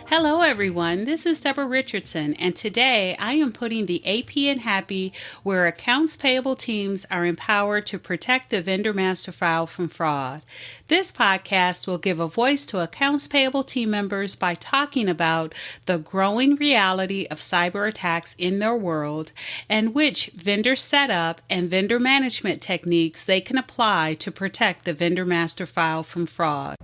Hello, everyone. This is Deborah Richardson, and today I am putting the AP in Happy, where accounts payable teams are empowered to protect the vendor master file from fraud. This podcast will give a voice to accounts payable team members by talking about the growing reality of cyber attacks in their world and which vendor setup and vendor management techniques they can apply to protect the vendor master file from fraud.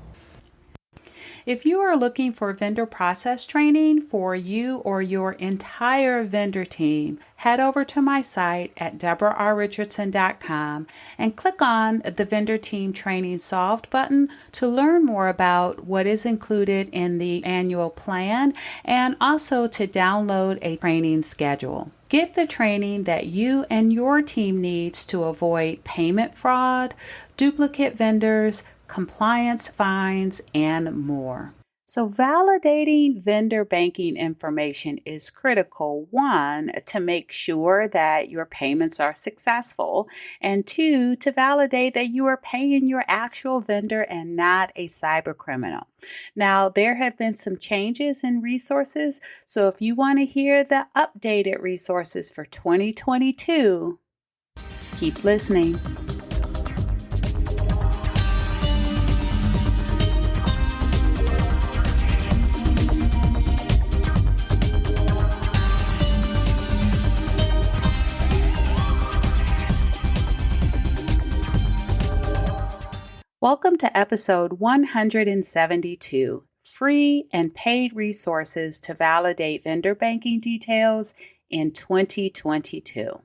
If you are looking for vendor process training for you or your entire vendor team, head over to my site at deborahrrichardson.com and click on the Vendor Team Training Solved button to learn more about what is included in the annual plan and also to download a training schedule. Get the training that you and your team needs to avoid payment fraud, duplicate vendors, compliance fines, and more. So validating vendor banking information is critical. One, to make sure that your payments are successful, and two, to validate that you are paying your actual vendor and not a cyber criminal. Now, there have been some changes in resources, so if you want to hear the updated resources for 2022, keep listening. Welcome to episode 172, Free and Paid Resources to Validate Vendor Banking Details in 2022.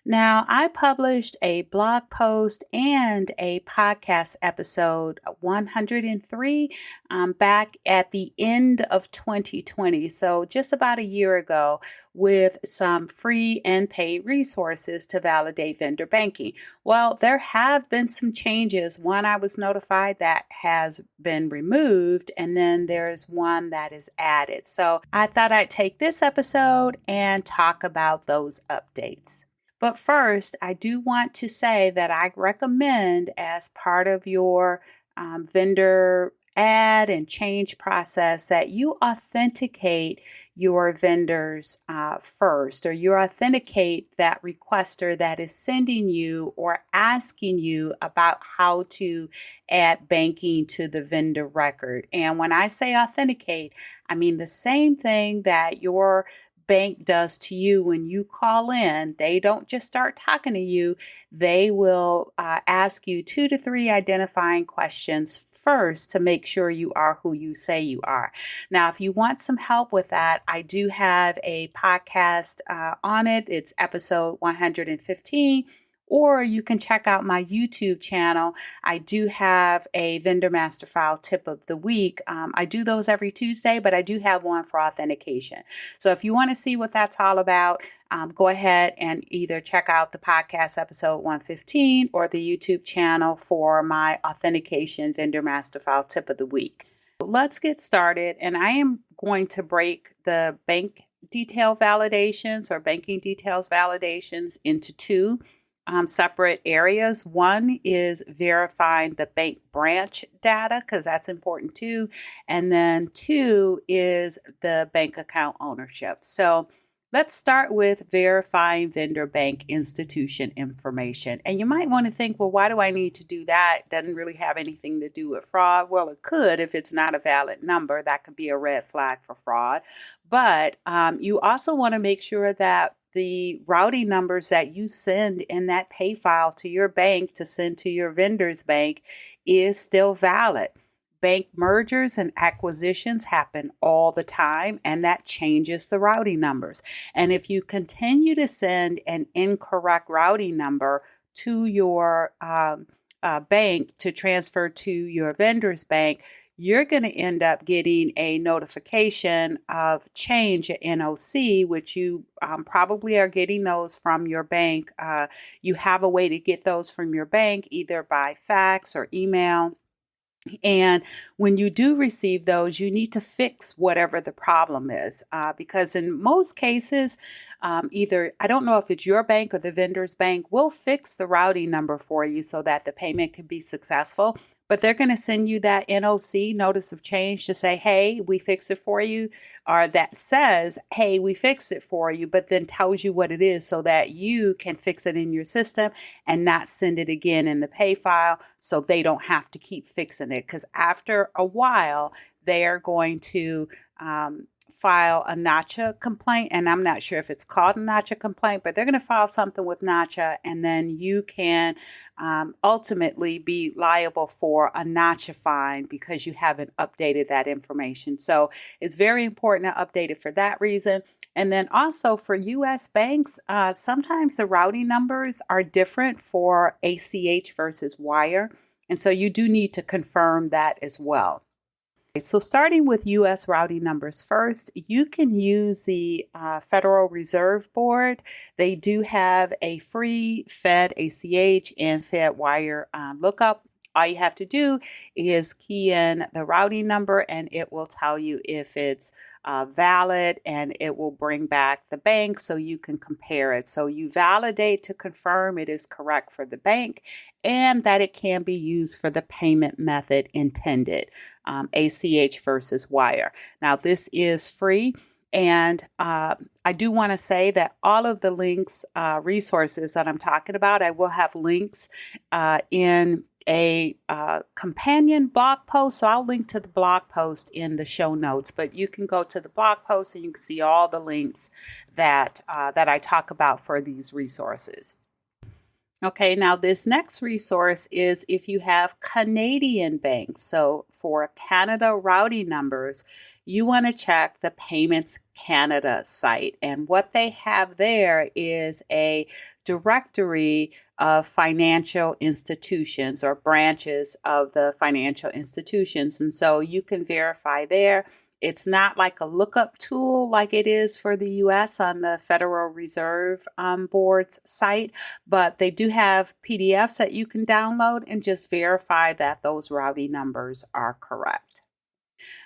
Now, I published a blog post and a podcast episode 103 back at the end of 2020, so just about a year ago, with some free and paid resources to validate vendor banking. Well, there have been some changes. One I was notified that has been removed, and then there's one that is added. So I thought I'd take this episode and talk about those updates. But first, I do want to say that I recommend, as part of your vendor add and change process, that you authenticate your vendors first, or you authenticate that requester that is sending you or asking you about how to add banking to the vendor record. And when I say authenticate, I mean the same thing that your bank does to you when you call in. They don't just start talking to you. They will ask you 2 to 3 identifying questions first to make sure you are who you say you are. Now, if you want some help with that, I do have a podcast on it. It's episode 115. Or you can check out my YouTube channel. I do have a Vendor Master File tip of the week. I do those every Tuesday, but I do have one for authentication. So if you want to see what that's all about, go ahead and either check out the podcast episode 115 or the YouTube channel for my authentication Vendor Master File tip of the week. Let's get started, and I am going to break the bank detail validations or banking details validations into 2 separate areas. One is verifying the bank branch data, because that's important too. And then 2 is the bank account ownership. So let's start with verifying vendor bank institution information. And you might want to think, well, why do I need to do that? It doesn't really have anything to do with fraud. Well, it could if it's not a valid number. That could be a red flag for fraud. But you also want to make sure that the routing numbers that you send in that pay file to your bank to send to your vendor's bank is still valid. Bank mergers and acquisitions happen all the time, and that changes the routing numbers. And if you continue to send an incorrect routing number to your bank to transfer to your vendor's bank, you're going to end up getting a notification of change at NOC, which you probably are getting those from your bank. You have a way to get those from your bank, either by fax or email. And when you do receive those, you need to fix whatever the problem is, because in most cases, either, I don't know if it's your bank or the vendor's bank, will fix the routing number for you so that the payment can be successful. but they're going to send you that NOC, notice of change, to say, hey, we fixed it for you, or that says, hey, we fixed it for you, but then tells you what it is so that you can fix it in your system and not send it again in the pay file, so they don't have to keep fixing it. Because after a while, they are going to file a NACHA complaint, and I'm not sure if it's called a NACHA complaint, but they're going to file something with NACHA, and then you can ultimately be liable for a NACHA fine because you haven't updated that information. So it's very important to update it for that reason. And then also for U.S. banks, sometimes the routing numbers are different for ACH versus wire, and so you do need to confirm that as well. So starting with U.S. routing numbers first, you can use the Federal Reserve Board. They do have a free Fed ACH and Fed wire lookup. All you have to do is key in the routing number and it will tell you if it's valid, and it will bring back the bank so you can compare it. So you validate to confirm it is correct for the bank and that it can be used for the payment method intended, ACH versus wire. Now, this is free. And I do want to say that all of the links, resources that I'm talking about, I will have links in a companion blog post. So I'll link to the blog post in the show notes, but you can go to the blog post and you can see all the links that I talk about for these resources. Okay, now this next resource is if you have Canadian banks. So for Canada routing numbers, you want to check the Payments Canada site. And what they have there is a directory of financial institutions or branches of the financial institutions. And so you can verify there. It's not like a lookup tool like it is for the U.S. on the Federal Reserve Board's site, but they do have PDFs that you can download and just verify that those routing numbers are correct.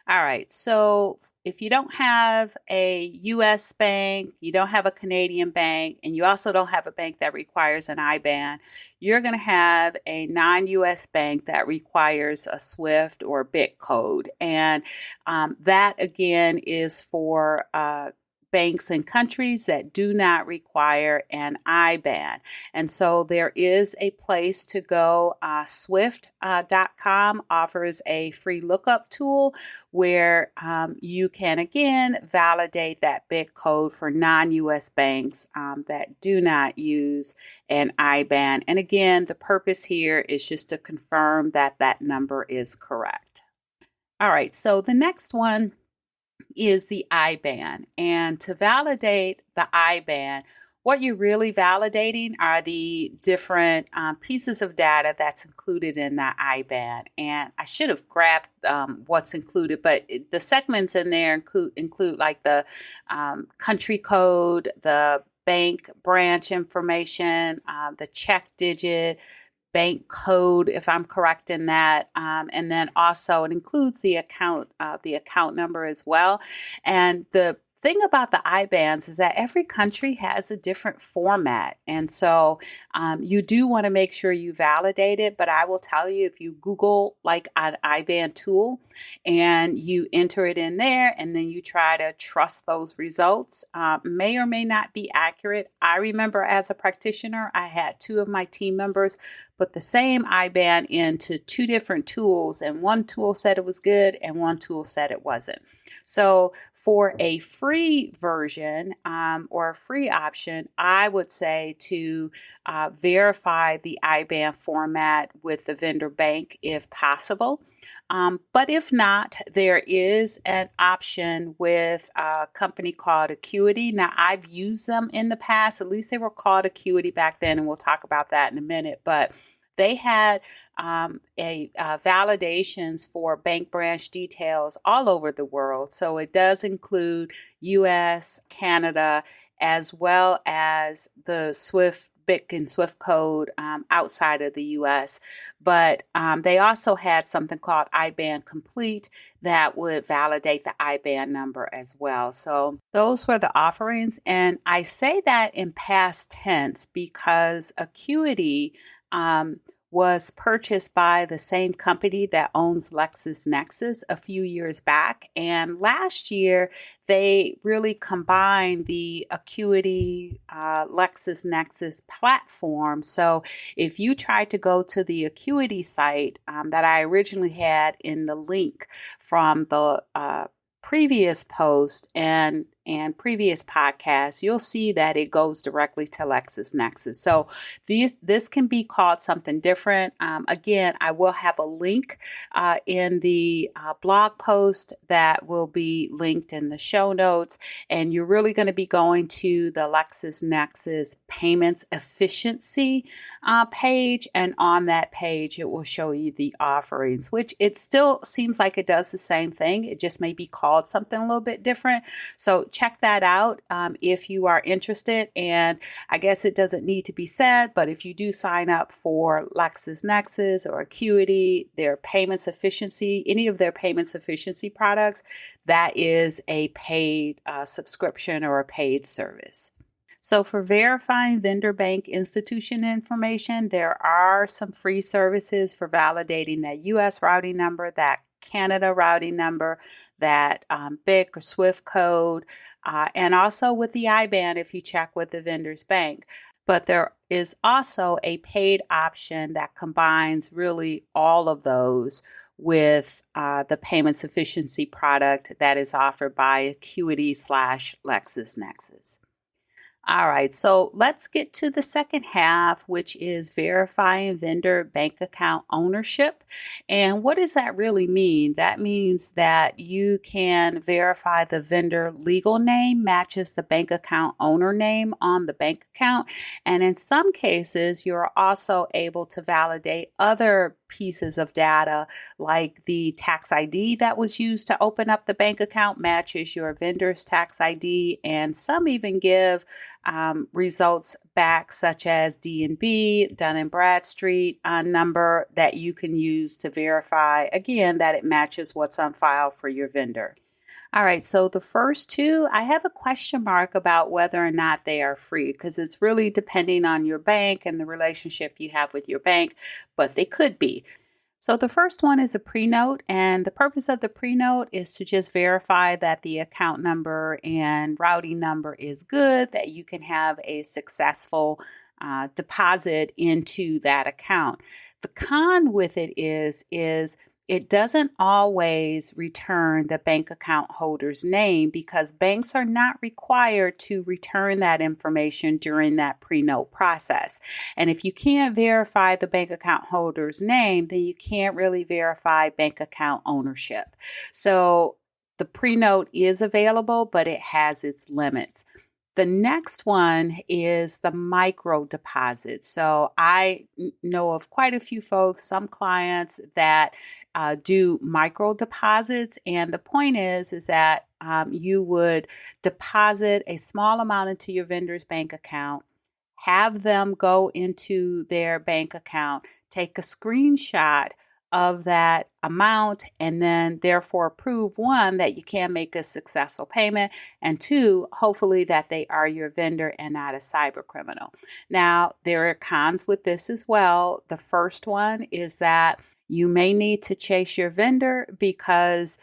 All right, so if you don't have a U.S. bank, you don't have a Canadian bank, and you also don't have a bank that requires an IBAN, you're going to have a non-U.S. bank that requires a SWIFT or BIC code. And that, again, is for banks and countries that do not require an IBAN. And so there is a place to go. Swift.com offers a free lookup tool where you can, again, validate that BIC code for non-U.S. banks that do not use an IBAN. And again, the purpose here is just to confirm that that number is correct. All right, so the next one is the IBAN. And to validate the IBAN, what you're really validating are the different pieces of data that's included in that IBAN. And I should have grabbed what's included, but the segments in there include like the country code, the bank branch information, the check digit, bank code, if I'm correct in that. And then also it includes the account number as well. And the thing about the IBANs is that every country has a different format. And so you do want to make sure you validate it. But I will tell you, if you Google like an IBAN tool and you enter it in there and then you try to trust those results, may or may not be accurate. I remember as a practitioner, I had two of my team members put the same IBAN into two different tools, and one tool said it was good and one tool said it wasn't. So for a free version or a free option, I would say to verify the IBAN format with the vendor bank if possible. But if not, there is an option with a company called Acuity. Now, I've used them in the past. At least they were called Acuity back then, and we'll talk about that in a minute. But they had validations for bank branch details all over the world. So it does include US, Canada, as well as the SWIFT, BIC, and SWIFT code outside of the US. But they also had something called IBAN Complete that would validate the IBAN number as well. So those were the offerings. And I say that in past tense because Acuity was purchased by the same company that owns LexisNexis a few years back. And last year, they really combined the Acuity LexisNexis platform. So if you try to go to the Acuity site that I originally had in the link from the previous post and previous podcasts, you'll see that it goes directly to LexisNexis. So this can be called something different. Again, I will have a link in the blog post that will be linked in the show notes, and you're really going to be going to the LexisNexis payments efficiency page, and on that page it will show you the offerings, which it still seems like it does the same thing. It just may be called something a little bit different. So check that out if you are interested. And I guess it doesn't need to be said, but if you do sign up for LexisNexis or Acuity, their payments efficiency, any of their payments efficiency products, that is a paid subscription or a paid service. So for verifying vendor bank institution information, there are some free services for validating that U.S. routing number, that Canada routing number, that BIC or SWIFT code, and also with the IBAN if you check with the vendor's bank. But there is also a paid option that combines really all of those with the payments efficiency product that is offered by Acuity/LexisNexis. All right, so let's get to the second half, which is verifying vendor bank account ownership. And what does that really mean? That means that you can verify the vendor legal name matches the bank account owner name on the bank account. And in some cases, you're also able to validate other pieces of data, like the tax ID that was used to open up the bank account matches your vendor's tax ID, and some even give results back, such as D&B, Dun & Bradstreet number that you can use to verify, again, that it matches what's on file for your vendor. All right, so the first two, I have a question mark about whether or not they are free, because it's really depending on your bank and the relationship you have with your bank, but they could be. So the first one is a pre-note, and the purpose of the pre-note is to just verify that the account number and routing number is good, that you can have a successful deposit into that account. The con with it is it doesn't always return the bank account holder's name, because banks are not required to return that information during that pre-note process. And if you can't verify the bank account holder's name, then you can't really verify bank account ownership. So the pre-note is available, but it has its limits. The next one is the micro deposit. So I know of quite a few folks, some clients that do micro deposits. And the point is that you would deposit a small amount into your vendor's bank account, have them go into their bank account, take a screenshot of that amount, and then therefore prove, one, that you can make a successful payment, and two, hopefully that they are your vendor and not a cybercriminal. Now, there are cons with this as well. The first one is that you may need to chase your vendor, because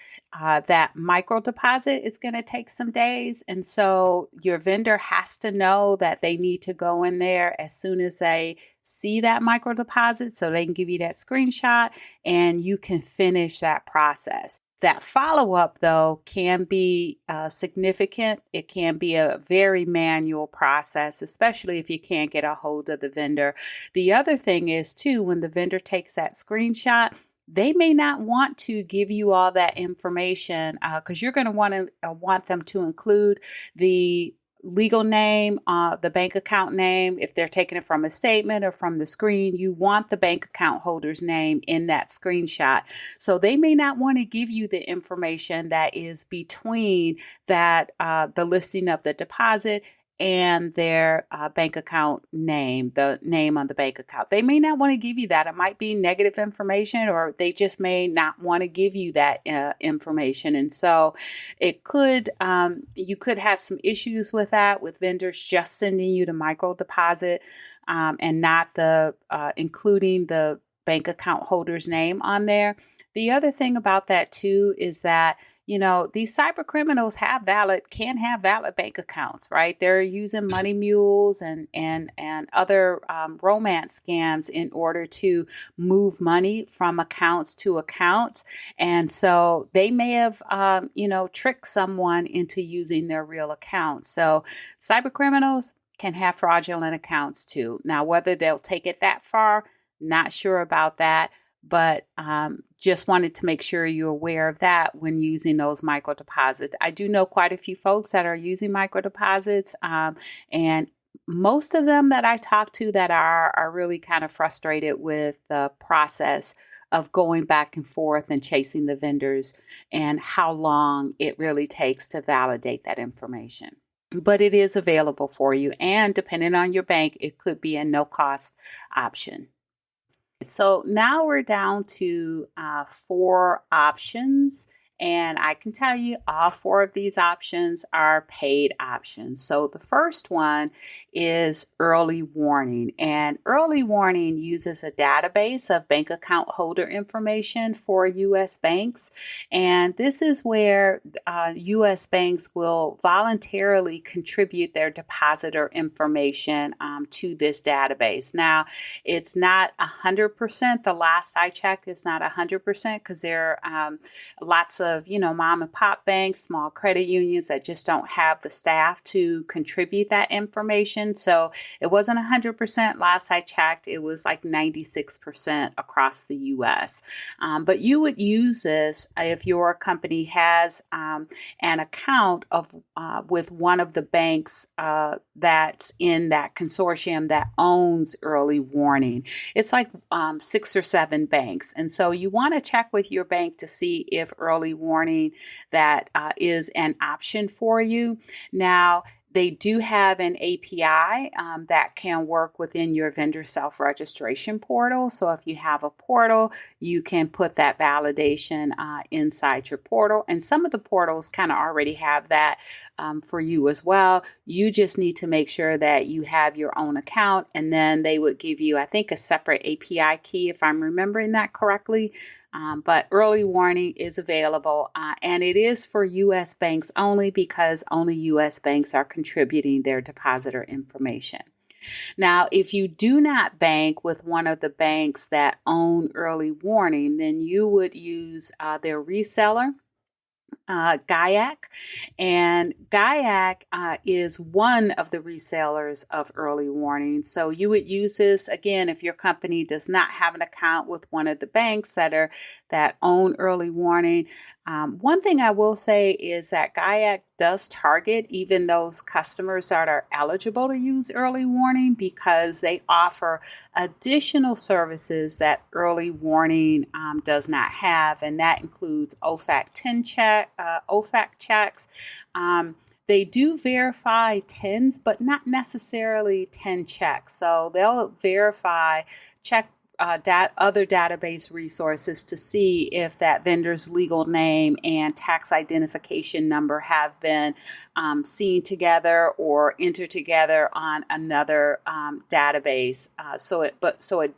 that micro deposit is going to take some days. And so your vendor has to know that they need to go in there as soon as they see that micro deposit, so they can give you that screenshot and you can finish that process. That follow-up, though, can be significant. It can be a very manual process, especially if you can't get a hold of the vendor. The other thing is, too, when the vendor takes that screenshot, they may not want to give you all that information, because you're going to want them to include the legal name, the bank account name. If they're taking it from a statement or from the screen, you want the bank account holder's name in that screenshot. So they may not want to give you the information that is between that, the listing of the deposit and their bank account name, the name on the bank account. They may not want to give you that. It might be negative information, or they just may not want to give you that information. And so it could, you could have some issues with that, with vendors just sending you the micro deposit. and not the including the bank account holder's name on there. The other thing about that too is that, these cyber criminals can have valid bank accounts, right? They're using money mules and other romance scams in order to move money from accounts to accounts. And so they may have, tricked someone into using their real account. So cyber criminals can have fraudulent accounts too. Now, whether they'll take it that far, not sure about that, but just wanted to make sure you're aware of that when using those micro deposits. I do know quite a few folks that are using micro deposits, and most of them that I talk to that are really kind of frustrated with the process of going back and forth and chasing the vendors and how long it really takes to validate that information. But it is available for you, and depending on your bank, it could be a no-cost option. So now we're down to 4 options, and I can tell you all 4 of these options are paid options. So the first one is early warning, and early warning uses a database of bank account holder information for U.S. banks, and this is where U.S. banks will voluntarily contribute their depositor information to this database. Now, it's not 100%. The last I checked, it's not 100% because there are lots of, mom and pop banks, small credit unions that just don't have the staff to contribute that information. So it wasn't 100%. Last I checked, it was like 96% across the U.S. But you would use this if your company has an account with one of the banks that's in that consortium that owns early warning. It's like 6 or 7 banks. And so you want to check with your bank to see if early warning that is an option for you. Now, they do have an API that can work within your vendor self-registration portal. So if you have a portal, you can put that validation inside your portal. And some of the portals kind of already have that for you as well. You just need to make sure that you have your own account, and then they would give you, I think, a separate API key, if I'm remembering that correctly. But early warning is available, and it is for U.S. banks only because only U.S. banks are contributing their depositor information. Now, if you do not bank with one of the banks that own early warning, then you would use their reseller, Gayak, and Gayak is one of the resellers of early warning. So you would use this again if your company does not have an account with one of the banks that own early warning. One thing I will say is that Gayak does target even those customers that are eligible to use early warning because they offer additional services that early warning does not have, and that includes OFAC checks. They do verify 10s, but not necessarily 10 checks. So they'll check other database resources to see if that vendor's legal name and tax identification number have been seen together or entered together on another database. So it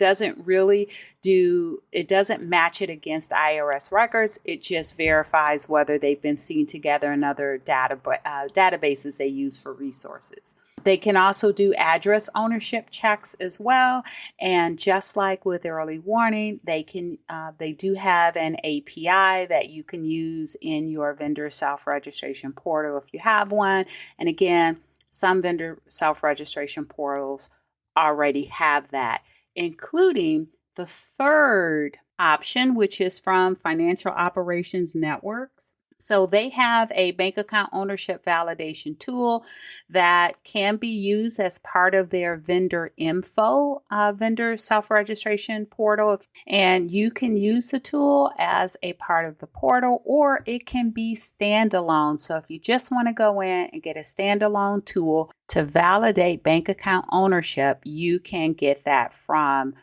doesn't match it against IRS records. It just verifies whether they've been seen together in other databases they use for resources. They can also do address ownership checks as well. And just like with early warning, they do have an API that you can use in your vendor self-registration portal if you have one. And again, some vendor self-registration portals already have that, including the third option, which is from Financial Operations Networks. So they have a bank account ownership validation tool that can be used as part of their vendor info, vendor self-registration portal. And you can use the tool as a part of the portal, or it can be standalone. So if you just want to go in and get a standalone tool to validate bank account ownership, you can get that from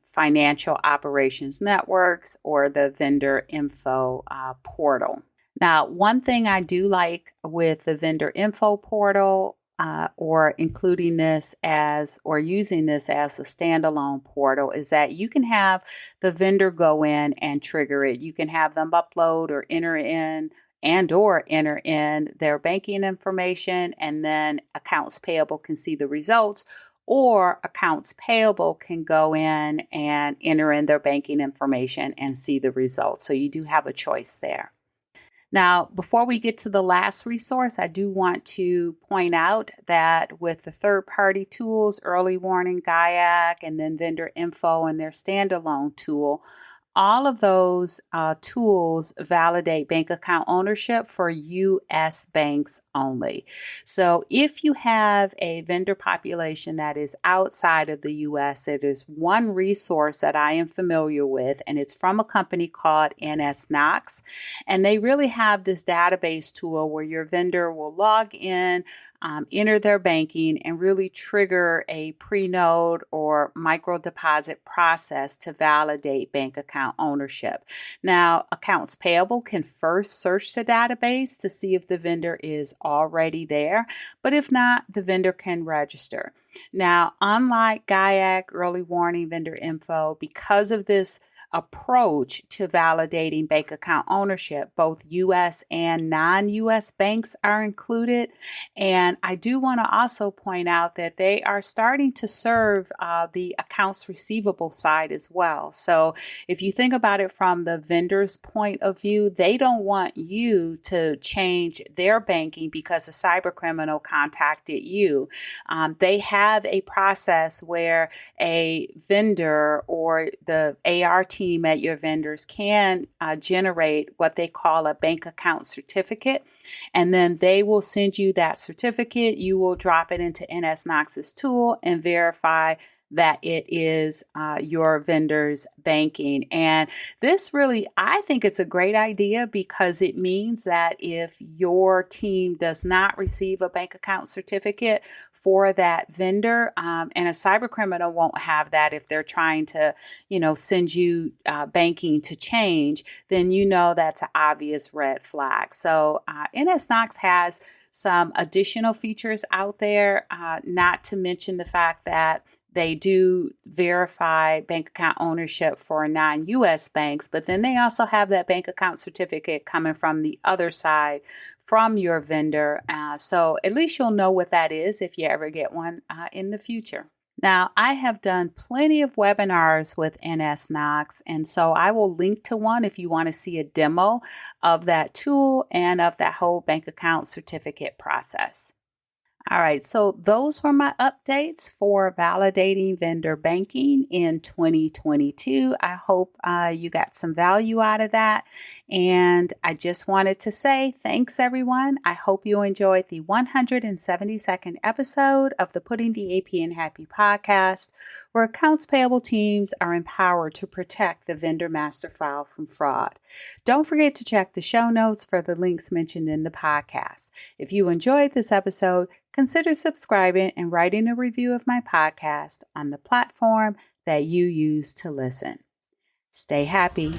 Financial Operations Networks or the vendor info portal. Now, one thing I do like with the vendor info portal or including this as or using this as a standalone portal is that you can have the vendor go in and trigger it. You can have them upload or enter in their banking information, and then accounts payable can see the results, or accounts payable can go in and enter in their banking information and see the results. So you do have a choice there. Now, before we get to the last resource, I do want to point out that with the third-party tools, Early Warning, Gayak, and then Vendor Info and their standalone tool, all of those tools validate bank account ownership for U.S. banks only. So if you have a vendor population that is outside of the U.S., there is one resource that I am familiar with, and it's from a company called NSKnox. And they really have this database tool where your vendor will log in, enter their banking, and really trigger a pre-node or micro deposit process to validate bank account ownership. Now, accounts payable can first search the database to see if the vendor is already there, but if not, the vendor can register. Now, unlike Gayak, Early Warning, Vendor Info, because of this approach to validating bank account ownership, both U.S. and non-U.S. banks are included. And I do want to also point out that they are starting to serve the accounts receivable side as well. So if you think about it from the vendor's point of view, they don't want you to change their banking because a cybercriminal contacted you. They have a process where a vendor or the AR team at your vendors can generate what they call a bank account certificate, and then they will send you that certificate. You will drop it into NSKnox's tool and verify that it is your vendor's banking. And this really, I think it's a great idea because it means that if your team does not receive a bank account certificate for that vendor, and a cybercriminal won't have that if they're trying to, send you banking to change, then that's an obvious red flag. So NSKnox has some additional features out there, not to mention the fact that they do verify bank account ownership for non-U.S. banks, but then they also have that bank account certificate coming from the other side from your vendor. So at least you'll know what that is if you ever get one in the future. Now, I have done plenty of webinars with NSKnox, and so I will link to one if you want to see a demo of that tool and of that whole bank account certificate process. All right, so those were my updates for validating vendor banking in 2022. I hope you got some value out of that. And I just wanted to say thanks, everyone. I hope you enjoyed the 172nd episode of the Putting the AP in Happy podcast, where accounts payable teams are empowered to protect the vendor master file from fraud. Don't forget to check the show notes for the links mentioned in the podcast. If you enjoyed this episode, consider subscribing and writing a review of my podcast on the platform that you use to listen. Stay happy.